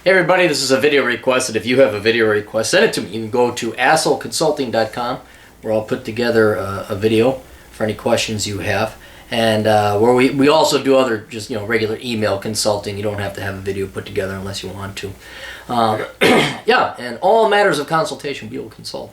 Hey everybody, this is a video request, and if you have a video request, send it to me. You can go to assholeconsulting.com, where I'll put together a video for any questions you have, and where we also do other just regular email consulting. You don't have to have a video put together unless you want to. Yeah, and all matters of consultation we will consult.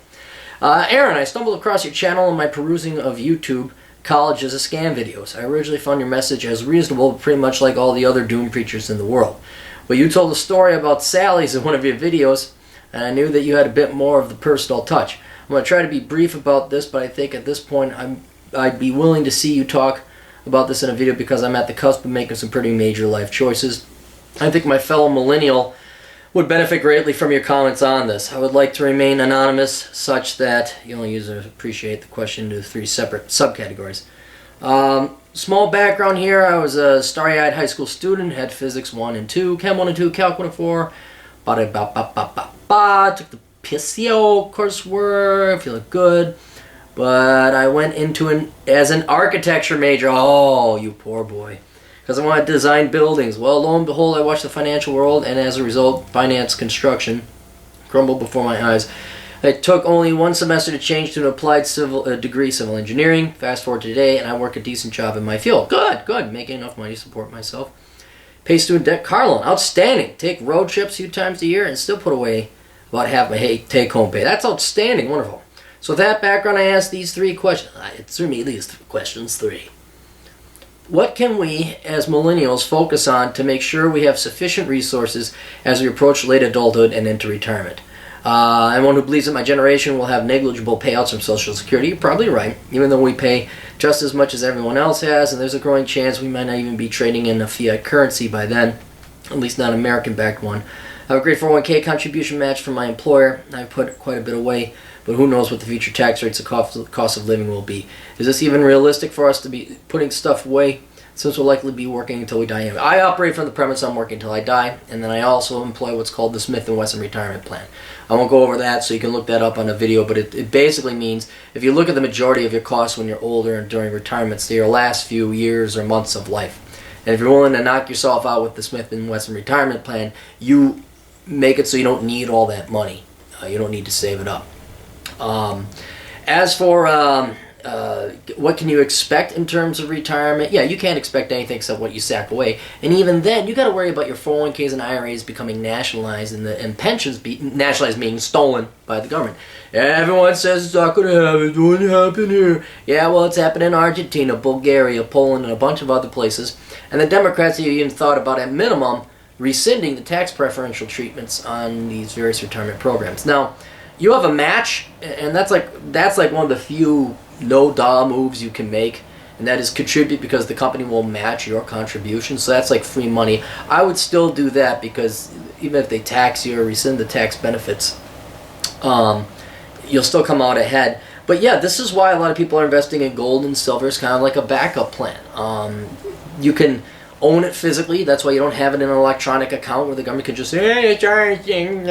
Aaron, I stumbled across your channel in my perusing of YouTube college is a scam videos. I originally found your message as reasonable, pretty much like all the other doom preachers in the world. But you told a story about Sally's in one of your videos, and I knew that you had a bit more of the personal touch. I'm going to try to be brief about this, but I think at this point I'd be willing to see you talk about this in a video because I'm at the cusp of making some pretty major life choices. I think my fellow millennial would benefit greatly from your comments on this. I would like to remain anonymous such that you only appreciate the question into 3 separate subcategories. Small background here, I was a starry-eyed high school student, had physics 1 and 2, chem 1 and 2, calc 1 and 4, took the PSEO coursework, feeling good, but I went into as an architecture major. Oh, you poor boy. Because I wanted to design buildings. Well, lo and behold, I watched the financial world, and as a result, finance construction crumbled before my eyes. It took only 1 semester to change to an applied degree, civil engineering. Fast forward to today, and I work a decent job in my field. Good. Making enough money to support myself. Pay student debt, car loan. Outstanding. Take road trips a few times a year and still put away about half my take-home pay. That's outstanding. Wonderful. So with that background, I asked these 3 questions. It threw me these questions 3. What can we, as millennials, focus on to make sure we have sufficient resources as we approach late adulthood and into retirement? I'm one who believes that my generation will have negligible payouts from Social Security. You're probably right, even though we pay just as much as everyone else has, and there's a growing chance we might not even be trading in a fiat currency by then, at least not an American-backed one. I have a great 401k contribution match from my employer. I put quite a bit away, but who knows what the future tax rates and cost of living will be. Is this even realistic for us to be putting stuff away, since we'll likely be working until we die? I operate from the premise I'm working until I die, and then I also employ what's called the Smith & Wesson Retirement Plan. I won't go over that, so you can look that up on a video, but it basically means if you look at the majority of your costs when you're older and during retirements, they're your last few years or months of life. And if you're willing to knock yourself out with the Smith & Wesson Retirement Plan, you make it so you don't need all that money. You don't need to save it up. As for what can you expect in terms of retirement? Yeah, you can't expect anything except what you sack away. And even then, you got to worry about your 401ks and IRAs becoming nationalized and pensions nationalized, meaning stolen by the government. Everyone says it's not going to happen. It wouldn't happen here. Yeah, well, it's happened in Argentina, Bulgaria, Poland, and a bunch of other places. And the Democrats have even thought about, at minimum, rescinding the tax preferential treatments on these various retirement programs. Now, you have a match, and that's like one of the few no-duh moves you can make, and that is contribute because the company will match your contribution. So that's like free money. I would still do that because even if they tax you or rescind the tax benefits, you'll still come out ahead. But yeah, this is why a lot of people are investing in gold and silver as kind of like a backup plan. You can own it physically. That's why you don't have it in an electronic account where the government can just say, hey, it's charging.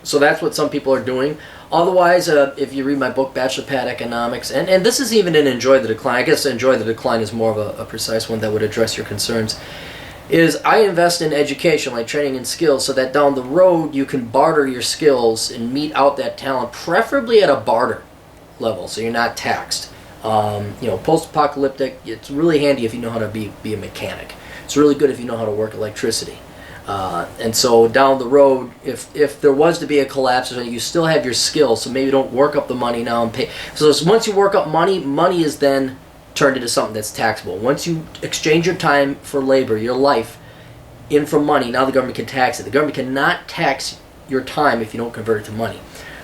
So that's what some people are doing. Otherwise, if you read my book, Bachelor Pad Economics, and this is even in Enjoy the Decline. I guess Enjoy the Decline is more of a precise one that would address your concerns. Is I invest in education, like training and skills, so that down the road you can barter your skills and meet out that talent, preferably at a barter level, so you're not taxed. Post-apocalyptic, it's really handy if you know how to be a mechanic. It's really good if you know how to work electricity. And so down the road, if there was to be a collapse, you still have your skills, so maybe don't work up the money now and pay. So once you work up money, money is then turned into something that's taxable. Once you exchange your time for labor, your life, in for money, now the government can tax it. The government cannot tax your time if you don't convert it to money.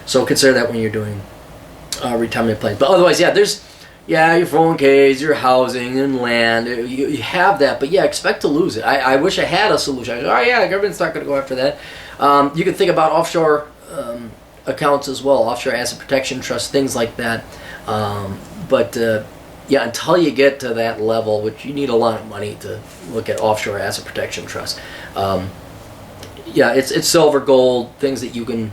So consider that when you're doing retirement plans. But otherwise, yeah, your 401ks, your housing, and land, you have that, but yeah, expect to lose it. I wish I had a solution. The government's not going to go after that. You can think about offshore accounts as well, offshore asset protection trusts, things like that. Yeah, until you get to that level, which you need a lot of money to look at offshore asset protection trusts. It's silver, gold, things that you can,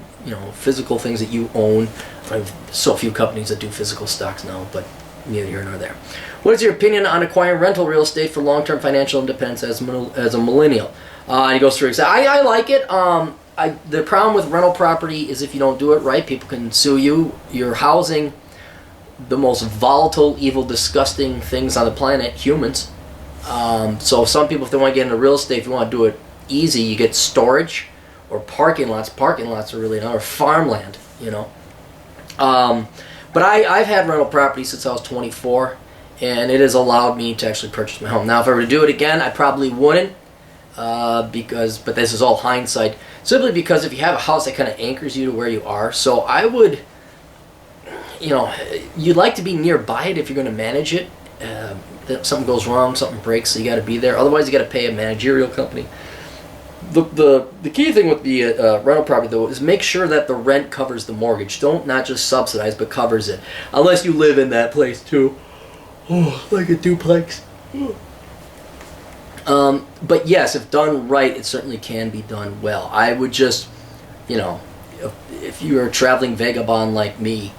physical things that you own. I have so few companies that do physical stocks now, but neither here nor there. What is your opinion on acquiring rental real estate for long-term financial independence as a millennial? And he goes through exactly. I like it. The problem with rental property is if you don't do it right, people can sue you. You're housing the most volatile, evil, disgusting things on the planet, humans. So some people, if they want to get into real estate, if you want to do it easy, you get storage or parking lots. Parking lots are really another farmland, you know. But I've had rental property since I was 24, and it has allowed me to actually purchase my home. Now, if I were to do it again, I probably wouldn't, but this is all hindsight. Simply because if you have a house that kind of anchors you to where you are, so I would, you know, you'd like to be nearby it if you're going to manage it. If something goes wrong, something breaks, so you got to be there. Otherwise, you got to pay a managerial company. The key thing with the rental property, though, is make sure that the rent covers the mortgage. Don't not just subsidize, but covers it. Unless you live in that place, too. Oh, like a duplex. But yes, if done right, it certainly can be done well. I would just, you know, if you're a traveling vagabond like me,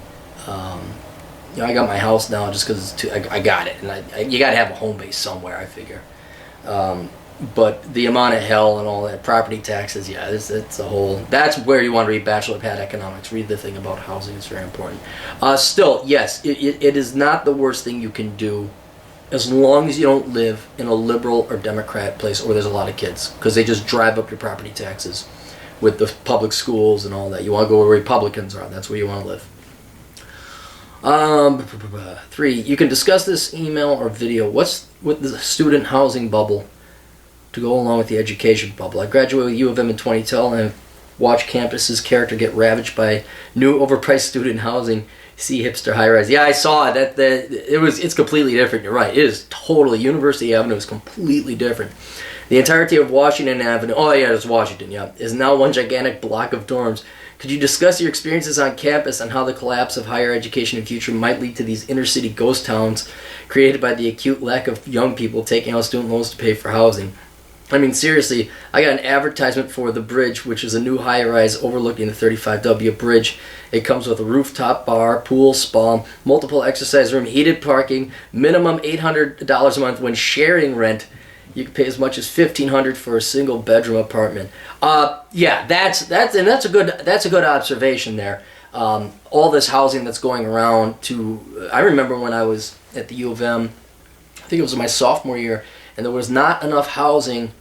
you know, I got my house now just because I got it, and you got to have a home base somewhere, I figure. But the amount of hell and all that, property taxes, yeah, it's a whole. That's where you want to read Bachelor of Pad Economics. Read the thing about housing; it's very important. Still, yes, it is not the worst thing you can do, as long as you don't live in a liberal or Democrat place where there's a lot of kids, because they just drive up your property taxes with the public schools and all that. You want to go where Republicans are. That's where you want to live. 3. You can discuss this email or video. What's with the student housing bubble to go along with the education bubble? I graduated with U of M in 2010 and watched campus's character get ravaged by new overpriced student housing. See hipster high rise. Yeah, I saw it. It's completely different. You're right. It is totally. University Avenue is completely different. The entirety of Washington Avenue. Oh yeah, it's Washington. Yeah, is now one gigantic block of dorms. Could you discuss your experiences on campus and how the collapse of higher education in the future might lead to these inner city ghost towns created by the acute lack of young people taking out student loans to pay for housing? I mean, seriously, I got an advertisement for The Bridge, which is a new high-rise overlooking the 35W Bridge. It comes with a rooftop bar, pool, spa, multiple exercise room, heated parking, minimum $800 a month when sharing rent. You can pay as much as $1,500 for a single bedroom apartment. Yeah, that's a good observation there. All this housing that's going around to. I remember when I was at the U of M, I think it was my sophomore year, and there was not enough housing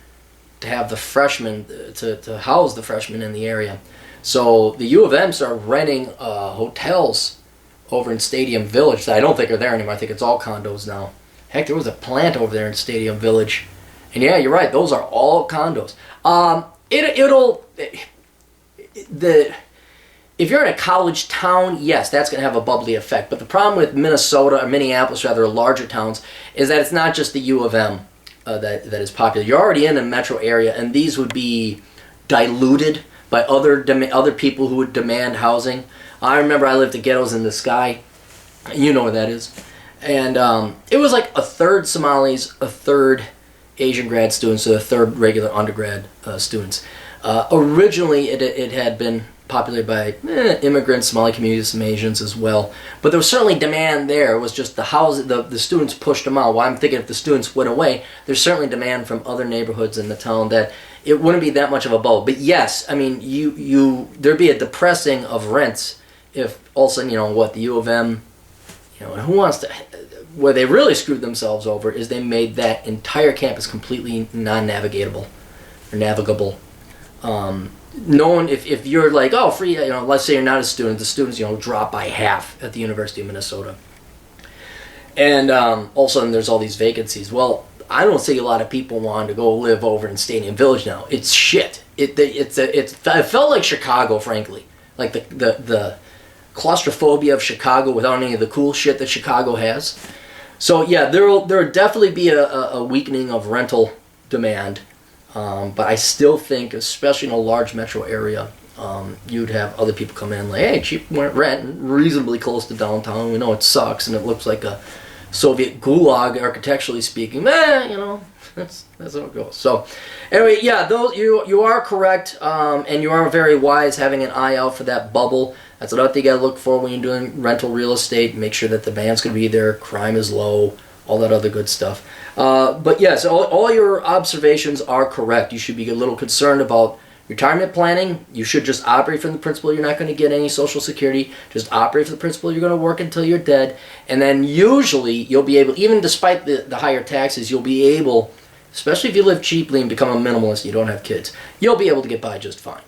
to have the freshmen to house the freshmen in the area. So the U of M started renting hotels over in Stadium Village. I don't think are there anymore. I think it's all condos now. Heck, there was a plant over there in Stadium Village. And yeah, you're right. Those are all condos. If you're in a college town, yes, that's going to have a bubbly effect. But the problem with Minnesota, or Minneapolis rather, larger towns, is that it's not just the U of M that is popular. You're already in a metro area, and these would be diluted by other people who would demand housing. I remember I lived at Ghettos in the Sky. You know where that is. And it was like a third Somalis, a third Asian grad students, so a third regular undergrad students. Originally, it had been populated by immigrants, Somali communities, some Asians as well. But there was certainly demand there. It was just the students pushed them out. Well, I'm thinking if the students went away, there's certainly demand from other neighborhoods in the town that it wouldn't be that much of a bubble. But yes, I mean, there'd be a depressing of rents if all of a sudden, the U of M, and who wants to... Where they really screwed themselves over is they made that entire campus completely non-navigatable or navigable. If you're like, oh, free, let's say you're not a student, the students, drop by half at the University of Minnesota. And all of a sudden there's all these vacancies. Well, I don't see a lot of people wanting to go live over in Stadium Village now. It's shit. It felt like Chicago, frankly. Like the claustrophobia of Chicago without any of the cool shit that Chicago has. So yeah, there'll definitely be a weakening of rental demand, but I still think, especially in a large metro area, you'd have other people come in like, hey, cheap rent, reasonably close to downtown. We know it sucks and it looks like a Soviet gulag, architecturally speaking. You know, that's how it goes. So, anyway, yeah, those you are correct, and you are very wise having an eye out for that bubble. That's another thing you got to look for when you're doing rental real estate. Make sure that the band's going to be there, crime is low, all that other good stuff. But yes, all your observations are correct. You should be a little concerned about retirement planning. You should just operate from the principle you're not going to get any Social Security. Just operate from the principle you're going to work until you're dead. And then usually you'll be able, even despite the higher taxes, you'll be able, especially if you live cheaply and become a minimalist and you don't have kids, you'll be able to get by just fine.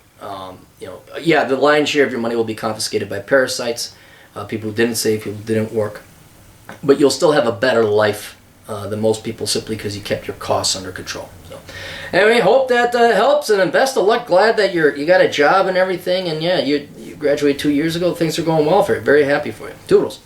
You know, yeah, the lion's share of your money will be confiscated by parasites, people who didn't save, people who didn't work. But you'll still have a better life than most people simply because you kept your costs under control. So, anyway, hope that helps, and best of luck. Glad that you got a job and everything, and yeah, you graduated 2 years ago. Things are going well for you. Very happy for you. Toodles.